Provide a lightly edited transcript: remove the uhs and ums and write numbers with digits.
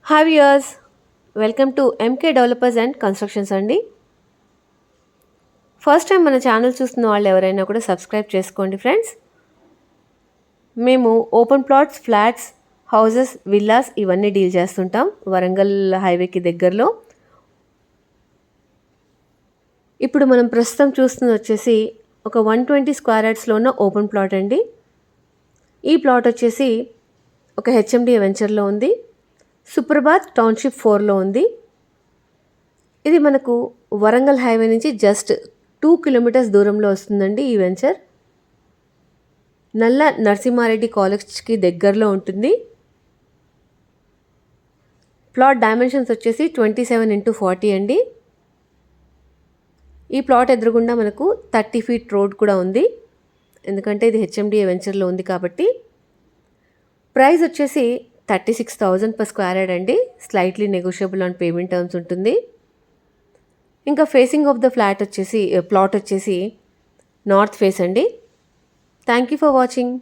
Hi viewers, welcome to MK Developers and Constructions అండి. First time మన channel చూస్తున్న వాళ్ళు ఎవరైనా కూడా సబ్స్క్రైబ్ చేసుకోండి ఫ్రెండ్స్. మేము open plots, flats, houses, villas ఇవన్నీ డీల్ చేస్తుంటాం వరంగల్ హైవేకి దగ్గరలో. ఇప్పుడు మనం ప్రస్తుతం చూస్తున్నది వచ్చేసి ఒక 120 స్క్వేర్ యార్డ్స్లో ఉన్న ఓపెన్ ప్లాట్ అండి. ఈ ప్లాట్ వచ్చేసి ఒక హెచ్ఎండి వెంచర్లో ఉంది. సుప్రభాత్ టౌన్షిప్ 4లో ఉంది. ఇది మనకు వరంగల్ హైవే నుంచి జస్ట్ 2 కిలోమీటర్స్ దూరంలో వస్తుందండి ఈ వెంచర్. నల్ల నరసింహారెడ్డి కాలేజ్కి దగ్గరలో ఉంటుంది. ప్లాట్ డైమెన్షన్స్ వచ్చేసి 27x40 అండి. ఈ ప్లాట్ ఎదురుగుండా మనకు 30 ఫీట్ రోడ్ కూడా ఉంది, ఎందుకంటే ఇది హెచ్ఎండిఏ వెంచర్లో ఉంది కాబట్టి. ప్రైస్ వచ్చేసి 36,000 per స్క్వేర్ యార్డ్ అండి. Slightly negotiable on payment terms ఉంటుంది. ఇంకా ఫేసింగ్ ఆఫ్ ద ప్లాట్ వచ్చేసి నార్త్ ఫేస్ అండి. Thank you for watching.